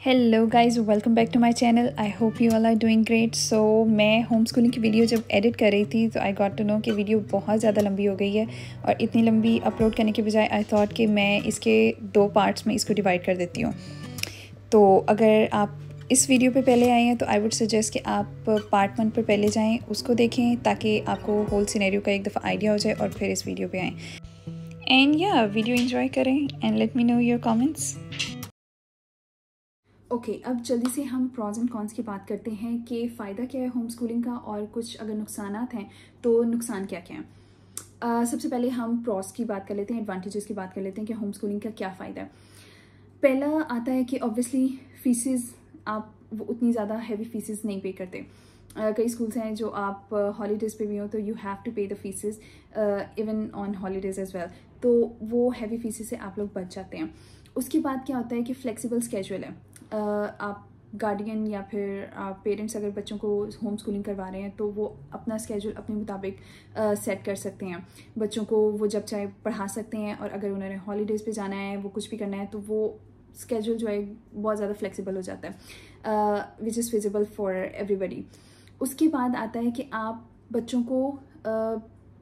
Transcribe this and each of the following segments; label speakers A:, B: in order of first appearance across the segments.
A: Hello guys, welcome back to my channel. I hope you all are doing great. So मैं home schooling की video जब edit कर रही थी तो आई गॉट टू नो कि वीडियो बहुत ज़्यादा लंबी हो गई है और इतनी लंबी अपलोड करने के बजाय आई थॉट कि मैं इसके 2 पार्ट्स में इसको डिवाइड कर देती हूँ। तो अगर आप इस वीडियो पे पहले आए हैं तो आई वुड सजेस्ट कि आप पार्ट 1 पर पहले जाएँ, उसको देखें ताकि आपको होल सिनेरियो का एक दफ़ा आइडिया हो जाए और फिर इस वीडियो पे आएँ। एंड या वीडियो एंजॉय करें and let me know your comments. Okay, अब जल्दी से हम प्रॉज एंड कॉन्स की बात करते हैं कि फ़ायदा क्या है होम स्कूलिंग का और कुछ अगर नुकसानात हैं तो नुकसान क्या क्या हैं। सबसे पहले हम प्रॉज की बात कर लेते हैं, एडवांटेजेस की बात कर लेते हैं कि होम स्कूलिंग का क्या फ़ायदा है। पहला आता है कि ऑब्वियसली फ़ीसेस आप वो उतनी ज़्यादा हैवी फ़ीसेस नहीं पे करते। कई स्कूल्स हैं जो आप हॉलीडेज़ पे भी हो तो you have to pay the fees even on holidays as well, तो वो हैवी फीसेस से आप लोग बच जाते हैं। उसके बाद क्या होता है कि फ्लेक्सिबल स्केजुअल है। आप गार्डियन या फिर पेरेंट्स अगर बच्चों को होम स्कूलिंग करवा रहे हैं तो वो अपना स्केजुअल अपने मुताबिक सेट कर सकते हैं। बच्चों को वो जब चाहे पढ़ा सकते हैं और अगर उन्होंने हॉलीडेज़ पे जाना है, वो कुछ भी करना है, तो वो स्केजुअल जो है बहुत ज़्यादा फ्लेक्सिबल हो जाता है, which is feasible for everybody. उसके बाद आता है कि आप बच्चों को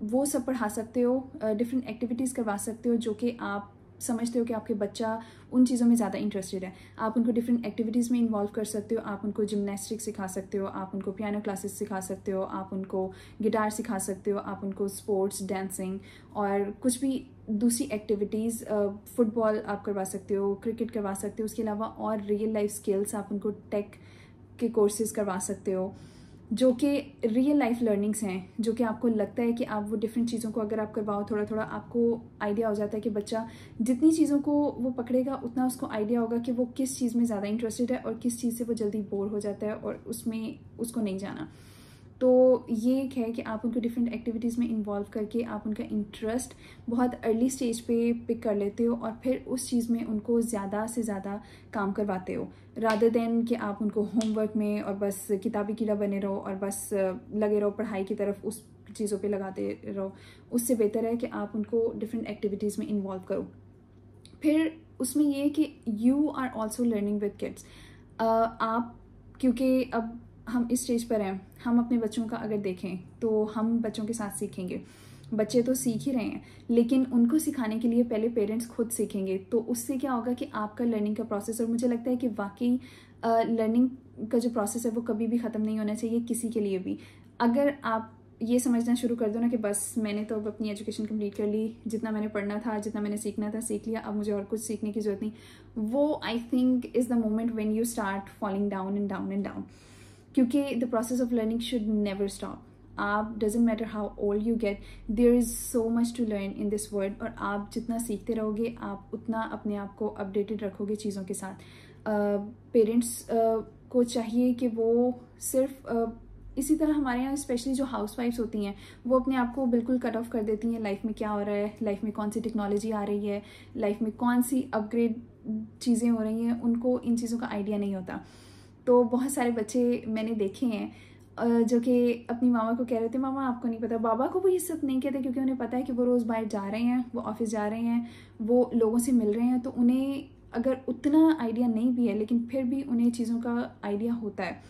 A: वो सब पढ़ा सकते हो, डिफरेंट एक्टिविटीज़ करवा सकते हो जो कि आप समझते हो कि आपके बच्चा उन चीज़ों में ज़्यादा इंटरेस्टेड है। आप उनको डिफरेंट एक्टिविटीज़ में इन्वॉल्व कर सकते हो। आप उनको जिमनास्टिक्स सिखा सकते हो, आप उनको पियानो क्लासेस सिखा सकते हो, आप उनको गिटार सिखा सकते हो, आप उनको स्पोर्ट्स, डांसिंग और कुछ भी दूसरी एक्टिविटीज़, फुटबॉल आप करवा सकते हो, क्रिकेट करवा सकते हो। उसके अलावा और रियल लाइफ स्किल्स, आप उनको टेक के कोर्सेज करवा सकते हो जो कि रियल लाइफ लर्निंग्स हैं, जो कि आपको लगता है कि आप वो डिफरेंट चीज़ों को अगर आप करवाओ, थोड़ा थोड़ा आपको आइडिया हो जाता है कि बच्चा जितनी चीज़ों को वो पकड़ेगा उतना उसको आइडिया होगा कि वो किस चीज़ में ज़्यादा इंटरेस्टेड है और किस चीज़ से वो जल्दी बोर हो जाता है और उसमें उसको नहीं जाना। तो ये एक है कि आप उनको डिफरेंट एक्टिविटीज़ में इन्वॉल्व करके आप उनका इंटरेस्ट बहुत अर्ली स्टेज पे पिक कर लेते हो और फिर उस चीज़ में उनको ज़्यादा से ज़्यादा काम करवाते हो, रादर देन कि आप उनको होमवर्क में और बस किताबी कीड़ा बने रहो और बस लगे रहो पढ़ाई की तरफ, उस चीज़ों पे लगाते रहो। उससे बेहतर है कि आप उनको डिफरेंट एक्टिविटीज़ में इन्वॉल्व करो। फिर उसमें ये है कि you are also learning with kids. आप, क्योंकि अब हम इस स्टेज पर हैं, हम अपने बच्चों का अगर देखें तो हम बच्चों के साथ सीखेंगे। बच्चे तो सीख ही रहे हैं, लेकिन उनको सिखाने के लिए पहले पेरेंट्स खुद सीखेंगे। तो उससे क्या होगा कि आपका लर्निंग का प्रोसेस, और मुझे लगता है कि वाकई लर्निंग का जो प्रोसेस है वो कभी भी ख़त्म नहीं होना चाहिए किसी के लिए भी। अगर आप ये समझना शुरू कर दो ना कि बस मैंने तो अब अपनी एजुकेशन कंप्लीट कर ली, जितना मैंने पढ़ना था, जितना मैंने सीखना था सीख लिया, अब मुझे और कुछ सीखने की ज़रूरत नहीं, वो I think is the moment when you start falling down and down and down. क्योंकि the process of learning should never stop. आप, doesn't matter how old you get, there is so much to learn in this world. और आप जितना सीखते रहोगे आप उतना अपने आप को अपडेटेड रखोगे चीज़ों के साथ। पेरेंट्स को चाहिए कि वो सिर्फ इसी तरह हमारे यहाँ स्पेशली जो हाउस वाइफ्स होती हैं वो अपने आप को बिल्कुल कट ऑफ कर देती हैं। लाइफ में क्या हो रहा है, लाइफ में कौन सी टेक्नोलॉजी आ रही है, लाइफ में कौन सी अपग्रेड चीज़ें हो रही हैं, उनको इन चीज़ों का आइडिया नहीं होता। तो बहुत सारे बच्चे मैंने देखे हैं जो कि अपनी मामा को कह रहे थे, मामा आपको नहीं पता। बाबा को वो ये सब नहीं कहते क्योंकि उन्हें पता है कि वो रोज़ बाहर जा रहे हैं, वो ऑफिस जा रहे हैं, वो लोगों से मिल रहे हैं, तो उन्हें अगर उतना आइडिया नहीं भी है लेकिन फिर भी उन्हें चीज़ों का आइडिया होता है।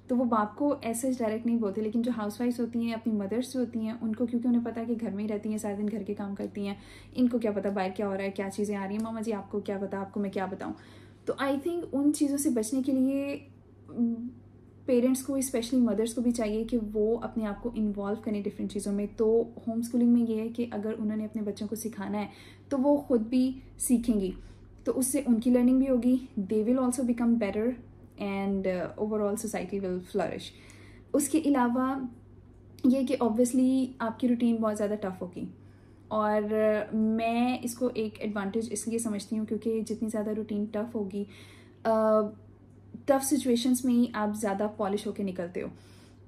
A: तो वो बाप को ऐसे डायरेक्ट नहीं बोलते, लेकिन जो हाउसवाइफ्स होती हैं, अपनी मदर्स जो होती हैं, उनको क्योंकि उन्हें पता है कि घर में ही रहती हैं, सारा दिन घर के काम करती हैं, इनको क्या पता बाहर क्या हो रहा है, क्या चीज़ें आ रही हैं, मामा जी आपको क्या पता, आपको मैं क्या बताऊँ। तो आई थिंक उन चीज़ों से बचने के लिए पेरेंट्स को, स्पेशली मदर्स को भी चाहिए कि वो अपने आप को इन्वॉल्व करें डिफरेंट चीज़ों में। तो होम स्कूलिंग में ये है कि अगर उन्होंने अपने बच्चों को सिखाना है तो वो खुद भी सीखेंगी, तो उससे उनकी लर्निंग भी होगी, they will also become better and overall society will flourish. उसके अलावा ये कि ऑब्वियसली आपकी रूटीन बहुत ज़्यादा टफ होगी और मैं इसको एक एडवांटेज इसलिए समझती हूँ क्योंकि जितनी ज़्यादा रूटीन टफ होगी, टफ सिचुएशंस में ही आप ज़्यादा पॉलिश होकर निकलते हो,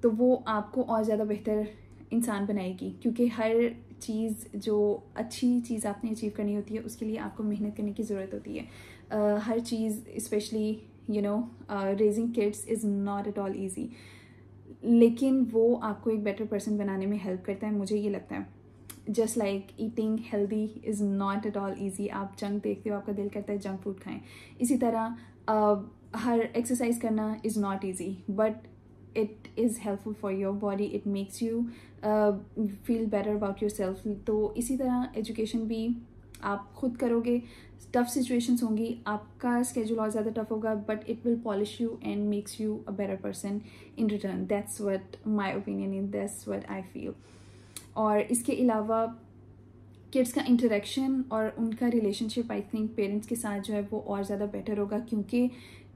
A: तो वो आपको और ज़्यादा बेहतर इंसान बनाएगी। क्योंकि हर चीज़, जो अच्छी चीज़ आपने अचीव करनी होती है उसके लिए आपको मेहनत करने की ज़रूरत होती है। हर चीज़, specially you know raising kids is not at all easy, लेकिन वो आपको एक बेटर पर्सन बनाने में हेल्प करता है, मुझे ये लगता है। Just like eating healthy is not at all easy. आप जंक देखते हो, आपका दिल करता है जंक फूड खाएं। इसी तरह हर एक्सरसाइज करना is not easy, but it is helpful for your body, it makes you feel better about your self. तो इसी तरह एजुकेशन भी आप खुद करोगे, टफ सिचुएशंस होंगी, आपका स्केड्यूल और ज़्यादा टफ होगा, but it will polish you and makes you a better person in return. That's what my opinion is, that's what I feel. और इसके अलावा किड्स का इंटरेक्शन और उनका रिलेशनशिप आई थिंक पेरेंट्स के साथ जो है वो और ज़्यादा बेटर होगा, क्योंकि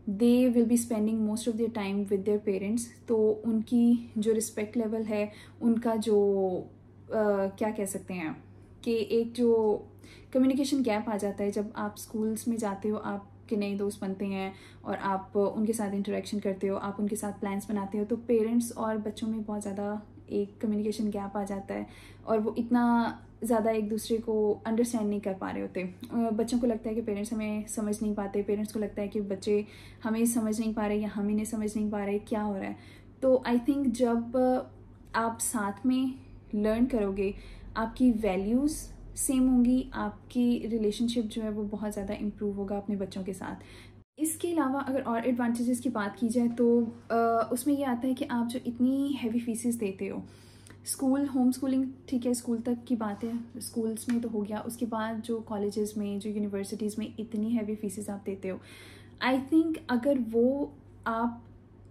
A: they will be spending most of their time with their parents. तो उनकी जो रिस्पेक्ट लेवल है, उनका जो क्या कह सकते हैं कि एक जो कम्युनिकेशन गैप आ जाता है जब आप स्कूल्स में जाते हो, आपके नए दोस्त बनते हैं और आप उनके साथ इंटरेक्शन करते हो, आप उनके साथ प्लान्स बनाते हो, तो पेरेंट्स और बच्चों में बहुत ज़्यादा एक कम्युनिकेशन गैप आ जाता है और वो इतना ज़्यादा एक दूसरे को अंडरस्टैंड नहीं कर पा रहे होते। बच्चों को लगता है कि पेरेंट्स हमें समझ नहीं पाते, पेरेंट्स को लगता है कि बच्चे हमें समझ नहीं पा रहे या हम इन्हें समझ नहीं पा रहे, क्या हो रहा है। तो आई थिंक जब आप साथ में लर्न करोगे, आपकी वैल्यूज़ सेम होंगी, आपकी रिलेशनशिप जो है वो बहुत ज़्यादा इम्प्रूव होगा अपने बच्चों के साथ। इसके अलावा अगर और एडवांटेजेस की बात की जाए तो उसमें ये आता है कि आप जो इतनी हैवी फीसेस देते हो, स्कूल होम स्कूलिंग ठीक है, स्कूल तक की बात है, स्कूल्स में तो हो गया, उसके बाद जो कॉलेजेस में, जो यूनिवर्सिटीज़ में इतनी हैवी फीसेस आप देते हो, आई थिंक अगर वो आप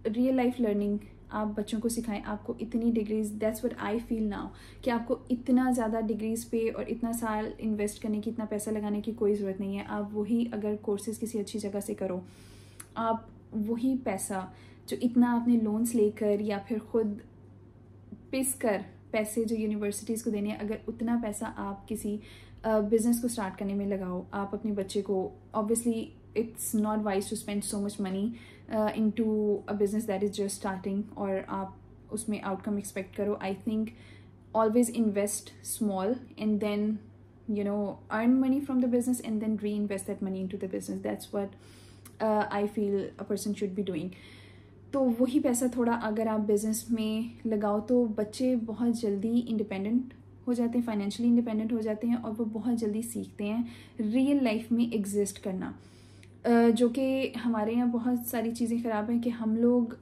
A: रियल लाइफ लर्निंग आप बच्चों को सिखाएं, आपको इतनी degrees, that's what I feel now, कि आपको इतना ज़्यादा डिग्रीज पे और इतना साल इन्वेस्ट करने की, इतना पैसा लगाने की कोई ज़रूरत नहीं है। आप वही अगर कोर्सेज किसी अच्छी जगह से करो, आप वही पैसा जो इतना आपने लोन्स लेकर या फिर खुद पिस कर पैसे जो यूनिवर्सिटीज़ को देने हैं, अगर उतना पैसा आप किसी बिजनेस को स्टार्ट करने में लगाओ, आप अपने बच्चे को, obviously it's not wise to spend so much money into a business that is just starting और आप उसमें आउटकम एक्सपेक्ट करो। I think always invest small and then earn money from the business and then reinvest that money into the business. That's what I feel a person should be doing. तो वही पैसा थोड़ा अगर आप business में लगाओ तो बच्चे बहुत जल्दी इंडिपेंडेंट हो जाते हैं, फाइनेंशियली इंडिपेंडेंट हो जाते हैं और वो बहुत जल्दी सीखते हैं रियल लाइफ में एग्जिस्ट करना। जो कि हमारे यहाँ बहुत सारी चीज़ें ख़राब हैं कि हम लोग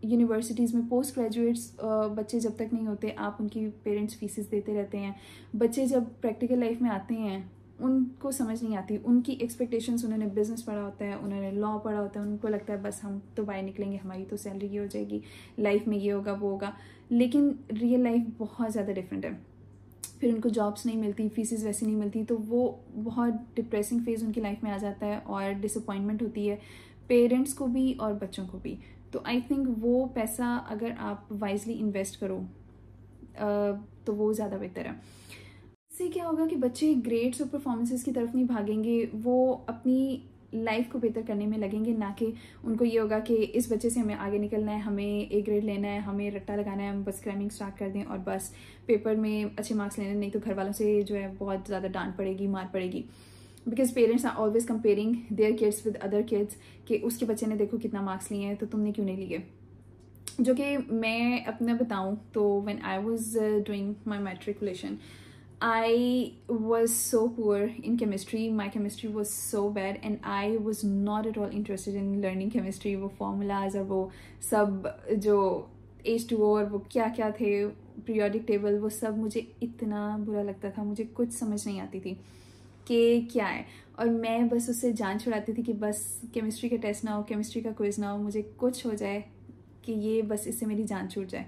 A: यूनिवर्सिटीज़ में पोस्ट ग्रेजुएट्स बच्चे जब तक नहीं होते, आप उनकी पेरेंट्स फीसेस देते रहते हैं। बच्चे जब प्रैक्टिकल लाइफ में आते हैं उनको समझ नहीं आती, उनकी एक्सपेक्टेशंस, उन्होंने बिजनेस पढ़ा होता है, उन्होंने लॉ पढ़ा होता है, उनको लगता है बस हम तो बाहर निकलेंगे, हमारी तो सैलरी ये हो जाएगी, लाइफ में ये होगा वो होगा। लेकिन रियल लाइफ बहुत ज़्यादा डिफरेंट है। फिर उनको जॉब्स नहीं मिलती, फीसेस वैसी नहीं मिलती, तो वो बहुत डिप्रेसिंग फेज़ उनकी लाइफ में आ जाता है और डिसअपॉइंटमेंट होती है पेरेंट्स को भी और बच्चों को भी। तो आई थिंक वो पैसा अगर आप वाइजली इन्वेस्ट करो तो वो ज़्यादा बेहतर है। इससे क्या होगा कि बच्चे ग्रेड्स और परफॉर्मेंसेस की तरफ नहीं भागेंगे, वो अपनी लाइफ को बेहतर करने में लगेंगे, ना कि उनको ये होगा कि इस बच्चे से हमें आगे निकलना है, हमें ए ग्रेड लेना है, हमें रट्टा लगाना है, हम बस क्रैमिंग स्टार्ट कर दें और बस पेपर में अच्छे मार्क्स लेने, नहीं तो घर वालों से जो है बहुत ज़्यादा डांट पड़ेगी, मार पड़ेगी। Because parents are always comparing their kids with other kids कि उसके बच्चे ने देखो कितना मार्क्स लिए हैं तो तुमने क्यों नहीं लिए। जो कि मैं अपना बताऊं तो when I was doing my matriculation, I was so poor in chemistry. My chemistry was so bad and I was not at all interested in learning chemistry. वो formulas और वो सब जो H2O और वो क्या क्या थे, periodic table, वो सब मुझे इतना बुरा लगता था, मुझे कुछ समझ नहीं आती थी कि क्या है। और मैं बस उससे जान छुड़ाती थी कि बस केमिस्ट्री का टेस्ट ना हो, केमिस्ट्री का क्विज ना हो, मुझे कुछ हो जाए कि ये बस इससे मेरी जान छूट जाए।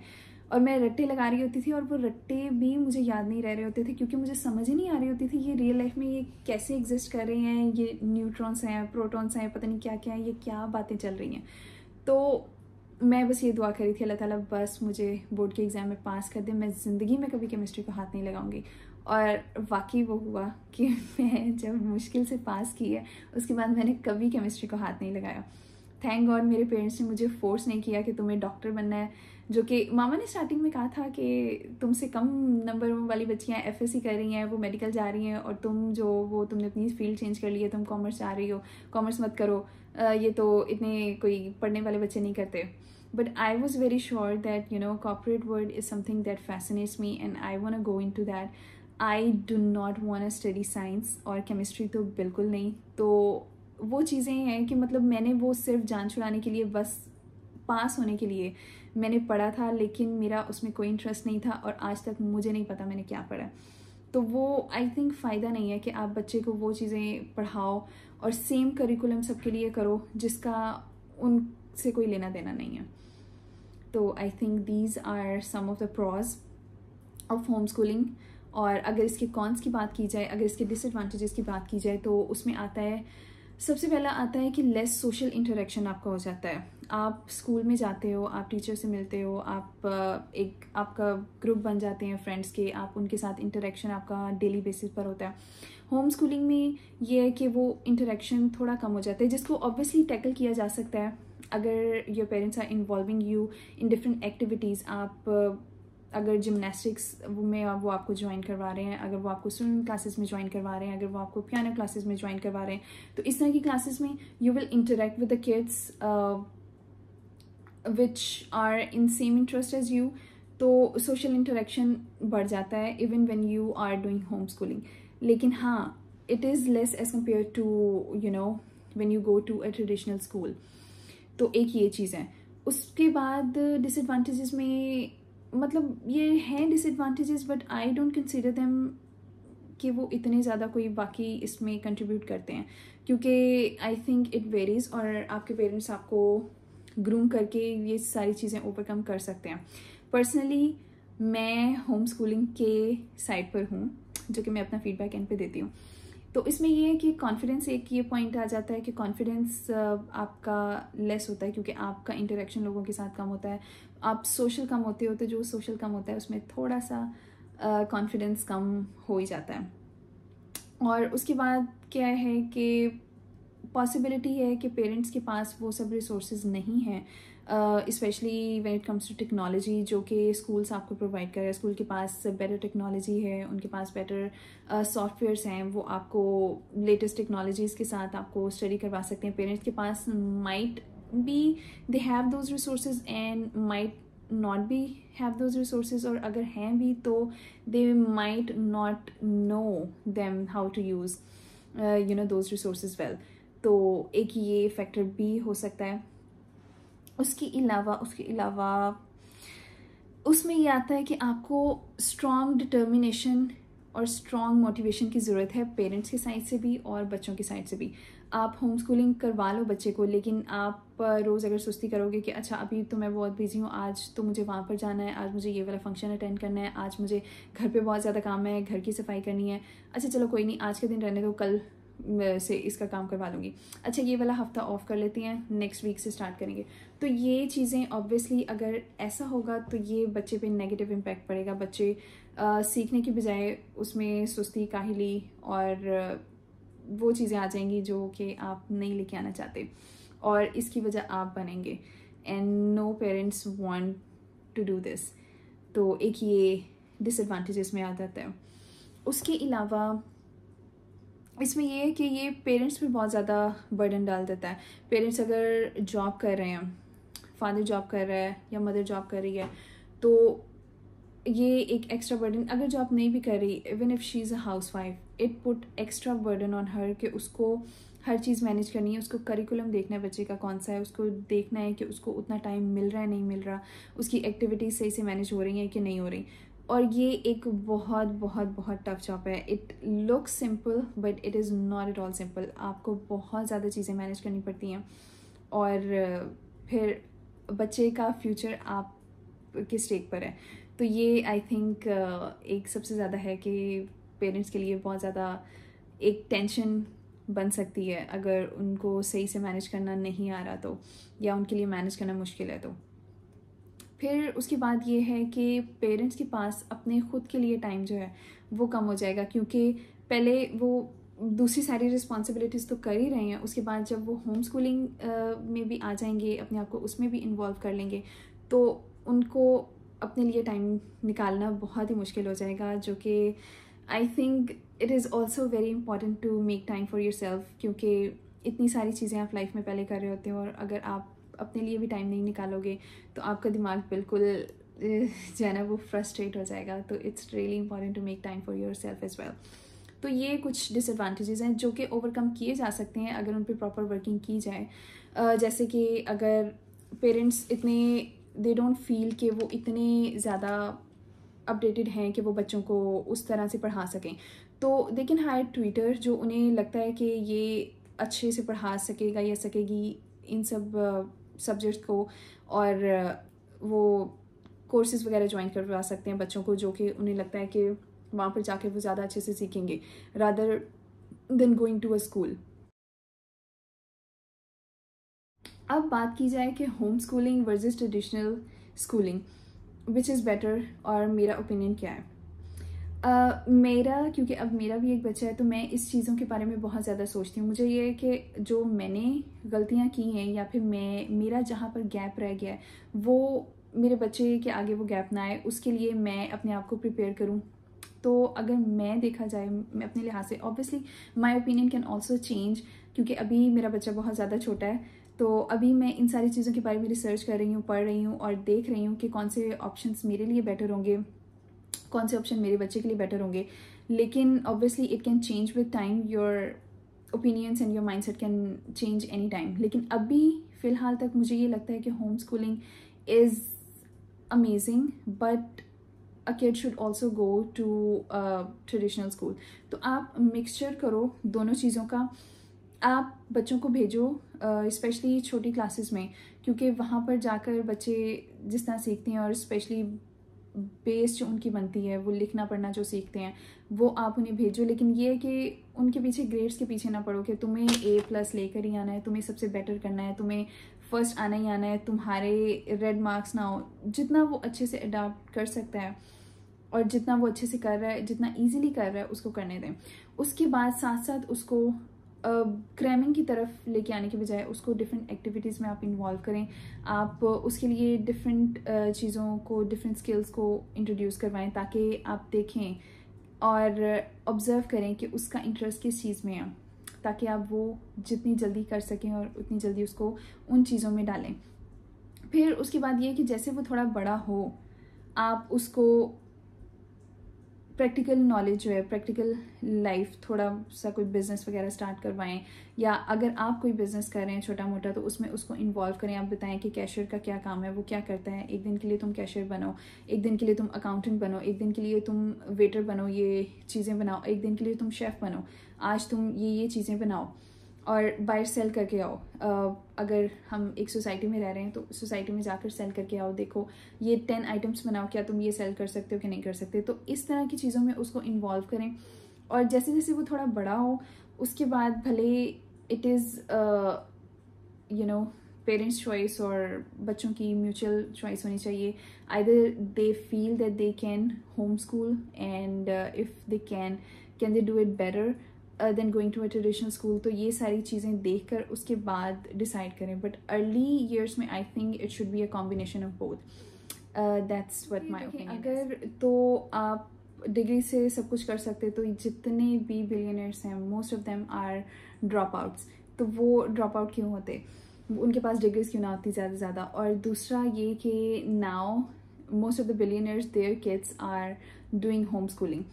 A: और मैं रट्टे लगा रही होती थी और वो रट्टे भी मुझे याद नहीं रह रहे होते थे, क्योंकि मुझे समझ ही नहीं आ रही होती थी ये रियल लाइफ में ये कैसे एग्जिस्ट कर रहे हैं, ये न्यूट्रॉन्स हैं, प्रोटॉन्स हैं, पता नहीं क्या क्या है, ये क्या बातें चल रही हैं। तो मैं बस ये दुआ करी थी अल्लाह ताला बस मुझे बोर्ड के एग्ज़ाम में पास कर दे, मैं ज़िंदगी में कभी केमिस्ट्री को हाथ नहीं लगाऊंगी। और वाकई वो हुआ कि मैं जब मुश्किल से पास की है उसके बाद मैंने कभी केमिस्ट्री को हाथ नहीं लगाया। थैंक गॉड मेरे पेरेंट्स ने मुझे फोर्स नहीं किया कि तुम्हें डॉक्टर बनना है, जो कि मामा ने स्टार्टिंग में कहा था कि तुमसे कम नंबर वाली बच्चियां एफएससी कर रही हैं, वो मेडिकल जा रही हैं, और तुम जो वो तुमने अपनी फील्ड चेंज कर ली है, तुम कॉमर्स जा रही हो, कॉमर्स मत करो, ये तो इतने कोई पढ़ने वाले बच्चे नहीं करते। But I was very sure that corporate world is something that fascinates me and I want to go into that. I do not want to study science और केमिस्ट्री तो बिल्कुल नहीं। तो वो चीज़ें हैं कि मतलब मैंने वो सिर्फ जान छुड़ाने के लिए, बस पास होने के लिए मैंने पढ़ा था, लेकिन मेरा उसमें कोई इंटरेस्ट नहीं था और आज तक मुझे नहीं पता मैंने क्या पढ़ा। तो वो आई थिंक फ़ायदा नहीं है कि आप बच्चे को वो चीज़ें पढ़ाओ और सेम करिकुलम सबके लिए करो जिसका उनसे कोई लेना देना नहीं है। तो I think these are some of the pros of home schooling. और अगर इसके कॉन्स की बात की जाए, अगर इसके डिसएडवांटेजेस की बात की जाए, तो उसमें आता है, सबसे पहला आता है कि लेस सोशल इंटरेक्शन आपका हो जाता है। आप स्कूल में जाते हो, आप टीचर से मिलते हो, आप एक आपका ग्रुप बन जाते हैं फ्रेंड्स के, आप उनके साथ इंटरेक्शन आपका डेली बेसिस पर होता है। होम स्कूलिंग में ये है कि वो इंटरेक्शन थोड़ा कम हो जाता है, जिसको ऑब्वियसली टैकल किया जा सकता है अगर your parents are involving you in different activities. आप अगर जिमनास्टिक्स में वो आपको ज्वाइन करवा रहे हैं, अगर वो आपको स्विमिंग क्लासेस में ज्वाइन करवा रहे हैं, अगर वो आपको पियानो क्लासेस में ज्वाइन करवा रहे हैं, तो इस तरह की क्लासेस में you will interact with the kids which are in same interest as you. तो सोशल इंटरेक्शन बढ़ जाता है even when you are doing home schooling. लेकिन हाँ, it is less as compare to you know when you go a traditional school. तो एक ये चीज़ है। उसके बाद डिसएडवांटेजेस में, मतलब ये हैं disadvantages, but I don't consider them कि वो इतने ज़्यादा कोई बाकी इसमें कंट्रीब्यूट करते हैं, क्योंकि आई थिंक इट वेरीज और आपके पेरेंट्स आपको ग्रूम करके ये सारी चीज़ें ओवरकम कर सकते हैं। पर्सनली मैं होम स्कूलिंग के साइड पर हूँ, जो कि मैं अपना फीडबैक एंड पे देती हूँ। तो इसमें ये है कि कॉन्फिडेंस, एक ये पॉइंट आ जाता है कि कॉन्फिडेंस आपका लेस होता है क्योंकि आपका इंटरेक्शन लोगों के साथ कम होता है, आप सोशल कम होते हो, तो जो सोशल कम होता है उसमें थोड़ा सा कॉन्फिडेंस कम हो ही जाता है। और उसके बाद क्या है कि पॉसिबिलिटी है कि पेरेंट्स के पास वो सब रिसोर्सेज नहीं हैं, specially when it comes to technology, जो कि स्कूल्स आपको प्रोवाइड कर रहे हैं। स्कूल के पास बेटर टेक्नोलॉजी है, उनके पास बेटर सॉफ्टवेयर्स हैं, वो आपको लेटेस्ट टेक्नोलॉजीज़ के साथ आपको स्टडी करवा सकते हैं। पेरेंट्स के पास might be they have those resources and might not be have those resources, और अगर हैं भी तो they might not know them how to use you know those resources well. तो एक ये फैक्टर भी हो सकता है। उसके अलावा उसमें ये आता है कि आपको स्ट्रॉन्ग डिटर्मिनेशन और स्ट्रॉन्ग मोटिवेशन की ज़रूरत है, पेरेंट्स की साइड से भी और बच्चों की साइड से भी। आप होम स्कूलिंग करवा लो बच्चे को, लेकिन आप रोज़ अगर सुस्ती करोगे कि अच्छा अभी तो मैं बहुत बिजी हूँ, आज तो मुझे वहाँ पर जाना है, आज मुझे ये वाला फंक्शन अटेंड करना है, आज मुझे घर पे बहुत ज़्यादा काम है, घर की सफाई करनी है, अच्छा चलो कोई नहीं आज के दिन रहने दो, कल से इसका काम करवा लूँगी, अच्छा ये वाला हफ्ता ऑफ कर लेती हैं, नेक्स्ट वीक से स्टार्ट करेंगे। तो ये चीज़ें ऑब्वियसली अगर ऐसा होगा तो ये बच्चे पे नेगेटिव इम्पैक्ट पड़ेगा। बच्चे सीखने की बजाय उसमें सुस्ती, काहली और वो चीज़ें आ जाएंगी जो कि आप नहीं लेके आना चाहते, और इसकी वजह आप बनेंगे, and no parents want to do this. तो एक ये डिसएडवांटेजेस में आ जाता है। उसके अलावा इसमें ये है कि ये पेरेंट्स पे बहुत ज़्यादा बर्डन डाल देता है। पेरेंट्स अगर जॉब कर रहे हैं, फादर जॉब कर रहा है या मदर जॉब कर रही है, तो ये एक एक्स्ट्रा बर्डन, अगर जॉब नहीं भी कर रही, even if she is a house wife, it put extra burden on her कि उसको हर चीज़ मैनेज करनी है, उसको करिकुलम देखना है बच्चे का कौन सा है, उसको देखना है कि उसको उतना टाइम मिल रहा है नहीं मिल रहा, उसकी एक्टिविटीज़ सही से मैनेज हो रही हैं कि नहीं हो रही। और ये एक बहुत बहुत बहुत टफ जॉब है। It looks simple but it is not at all simple. आपको बहुत ज़्यादा चीज़ें मैनेज करनी पड़ती हैं, और फिर बच्चे का फ्यूचर आप किस स्टेक पर है। तो ये आई थिंक एक सबसे ज़्यादा है कि पेरेंट्स के लिए बहुत ज़्यादा एक टेंशन बन सकती है अगर उनको सही से मैनेज करना नहीं आ रहा तो, या उनके लिए मैनेज करना मुश्किल है तो। फिर उसके बाद ये है कि पेरेंट्स के पास अपने खुद के लिए टाइम जो है वो कम हो जाएगा, क्योंकि पहले वो दूसरी सारी रिस्पॉन्सिबिलिटीज़ तो कर ही रहे हैं, उसके बाद जब वो होम स्कूलिंग में भी आ जाएंगे, अपने आप को उसमें भी इन्वॉल्व कर लेंगे, तो उनको अपने लिए टाइम निकालना बहुत ही मुश्किल हो जाएगा, जो कि I think it is also very important to make time for your self, क्योंकि इतनी सारी चीज़ें आप लाइफ में पहले कर रहे होते हो, और अगर आप अपने लिए भी टाइम नहीं निकालोगे तो आपका दिमाग बिल्कुल जो है ना वो फ्रस्ट्रेट हो जाएगा। तो it's really important to make time for your self as well. तो ये कुछ डिसएडवांटेजेस हैं जो कि ओवरकम किए जा सकते हैं अगर उन पर प्रॉपर वर्किंग की जाए। जैसे कि अगर पेरेंट्स इतने दे डोंट फील कि वो इतने ज़्यादा अपडेटेड हैं कि वो बच्चों को उस तरह से पढ़ा सकें, तो दे कैन हायर ट्यूटर जो उन्हें लगता है कि ये अच्छे से पढ़ा सकेगा या सकेगी इन सब सब्जेक्ट्स को, और वो कोर्सेज वगैरह ज्वाइन करवा सकते हैं बच्चों को जो कि उन्हें लगता है कि वहाँ पर जाकर वो ज़्यादा अच्छे से सीखेंगे rather than going to a school. अब बात की जाए कि home schooling versus traditional schooling which is better, और मेरा ओपिनियन क्या है। मेरा, क्योंकि अब मेरा भी एक बच्चा है तो मैं इस चीज़ों के बारे में बहुत ज़्यादा सोचती हूँ। मुझे ये है कि जो मैंने गलतियाँ की हैं या फिर मेरा जहाँ पर गैप रह गया है वो मेरे बच्चे के आगे वो गैप ना आए, उसके लिए मैं अपने आप को प्रिपेयर करूँ। तो अगर मैं देखा जाए मैं अपने लिहाज से, obviously my opinion can also change, क्योंकि अभी मेरा बच्चा बहुत ज़्यादा छोटा है, तो अभी मैं इन सारी चीज़ों के बारे में रिसर्च कर रही हूँ, पढ़ रही हूँ और देख रही हूँ कि कौन से ऑप्शंस मेरे लिए बेटर होंगे, कौन से ऑप्शन मेरे बच्चे के लिए बेटर होंगे। लेकिन obviously it can change with time, your opinions and your mindset can change any time. लेकिन अभी फ़िलहाल तक मुझे ये लगता है कि home schooling is amazing, but a kid should also go to traditional school. तो आप मिक्सचर करो दोनों चीज़ों का, आप बच्चों को भेजो स्पेशली छोटी क्लासेस में, क्योंकि वहाँ पर जाकर बच्चे जिस तरह सीखते हैं और स्पेशली बेस जो उनकी बनती है, वो लिखना पढ़ना जो सीखते हैं वो आप उन्हें भेजो। लेकिन ये है कि उनके पीछे ग्रेड्स के पीछे ना पड़ो कि तुम्हें A+ लेकर ही आना है, तुम्हें सबसे बेटर करना है, तुम्हें फर्स्ट आना ही आना है, तुम्हारे रेड मार्क्स ना हो। जितना वो अच्छे से अडाप्ट कर सकता है और जितना वो अच्छे से कर रहा है, जितना ईजिली कर रहा है, उसको करने दें। उसके बाद साथ साथ उसको क्रैमिंग की तरफ लेके आने के बजाय उसको डिफरेंट एक्टिविटीज़ में आप इन्वॉल्व करें। आप उसके लिए डिफरेंट चीज़ों को, डिफरेंट स्किल्स को इंट्रोड्यूस करवाएं ताकि आप देखें और ऑब्ज़र्व करें कि उसका इंटरेस्ट किस चीज़ में है, ताकि आप वो जितनी जल्दी कर सकें और उतनी जल्दी उसको उन चीज़ों में डालें। फिर उसके बाद ये कि जैसे वो थोड़ा बड़ा हो आप उसको प्रैक्टिकल नॉलेज जो है, प्रैक्टिकल लाइफ, थोड़ा सा कोई बिज़नेस वगैरह स्टार्ट करवाएं, या अगर आप कोई बिज़नेस कर रहे हैं छोटा मोटा तो उसमें उसको इन्वॉल्व करें। आप बताएं कि कैशियर का क्या काम है, वो क्या करता है। एक दिन के लिए तुम कैशियर बनो, एक दिन के लिए तुम अकाउंटेंट बनो, एक दिन के लिए तुम वेटर बनो, ये चीज़ें बनाओ, एक दिन के लिए तुम शेफ़ बनो, आज तुम ये चीज़ें बनाओ और बाहर सेल करके आओ। अगर हम एक सोसाइटी में रह रहे हैं तो सोसाइटी में जाकर सेल करके आओ, देखो ये 10 आइटम्स बनाओ, क्या तुम ये सेल कर सकते हो कि नहीं कर सकते। तो इस तरह की चीज़ों में उसको इन्वॉल्व करें। और जैसे जैसे वो थोड़ा बड़ा हो उसके बाद भले इट इज़ पेरेंट्स चॉइस और बच्चों की म्यूचुअल चॉइस होनी चाहिए। Either they feel that they can home school and if they can they do it better than going to a traditional school. तो ये सारी चीज़ें देख कर उसके बाद डिसाइड करें। बट अर्ली ईयर्स में आई think it should be a combination of both. That's what my opinion. अगर तो आप डिग्री से सब कुछ कर सकते तो जितने भी बिलियनर्स हैं most of them are drop outs. तो वो ड्रॉप आउट क्यों होते, उनके पास डिग्रीज क्यों ना होती ज़्यादा से ज़्यादा। और दूसरा ये कि now most of the billionaires their kids are doing home schooling.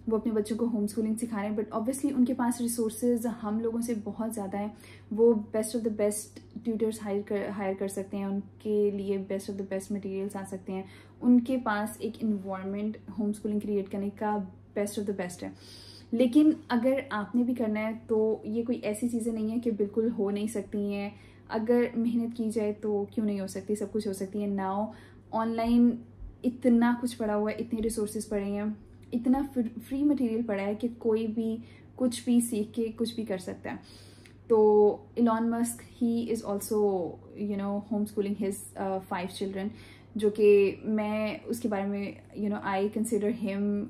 A: वो अपने बच्चों को होम स्कूलिंग सिखा रहे हैं, बट ऑब्वियसली उनके पास रिसोर्सेज हम लोगों से बहुत ज़्यादा है। वो best of the best tutors hire कर सकते हैं, उनके लिए best of the best materials आ सकते हैं, उनके पास एक इन्वायरमेंट होम स्कूलिंग क्रिएट करने का बेस्ट ऑफ द बेस्ट है। लेकिन अगर आपने भी करना है तो ये कोई ऐसी चीज़ें नहीं है कि बिल्कुल हो नहीं सकती हैं। अगर मेहनत की जाए तो क्यों नहीं हो सकती, सब कुछ हो सकती है। नाउ ऑनलाइन इतना कुछ पड़ा हुआ है, इतने रिसोर्सेज पड़े हैं, इतना फ्री मटेरियल पड़ा है कि कोई भी कुछ भी सीख के कुछ भी कर सकता है। तो Elon Musk he is also home schooling his 5 children, जो कि मैं उसके बारे में I consider him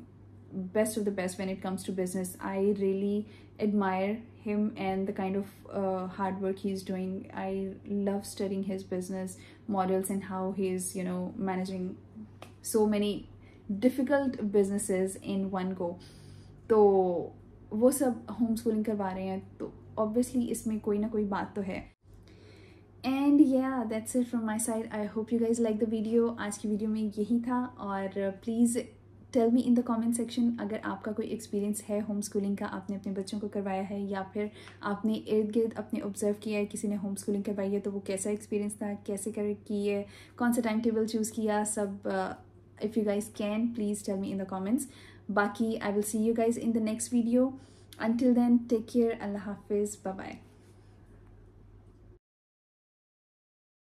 A: best of the best when it comes to business. I really admire him and the kind of hard work he's doing. I love studying his business models and how he's managing so many difficult businesses in one go. तो वो सब home schooling करवा रहे हैं, तो obviously इसमें कोई ना कोई बात तो है। And yeah, that's it from my side. I hope you guys like the video. आज की वीडियो में यही था, और please tell me in the comment section अगर आपका कोई एक्सपीरियंस है होम स्कूलिंग का, आपने अपने बच्चों को करवाया है या फिर आपने इर्द गिर्द अपने ऑब्जर्व किया है किसी ने होम स्कूलिंग करवाई है, तो वो कैसा एक्सपीरियंस था, कैसे कर की है, कौन सा टाइम टेबल चूज़ किया, सब if you guys can please tell me in the comments. बाकी I will see you guys in the next video. Until then, take care. Allah Hafiz. Bye bye.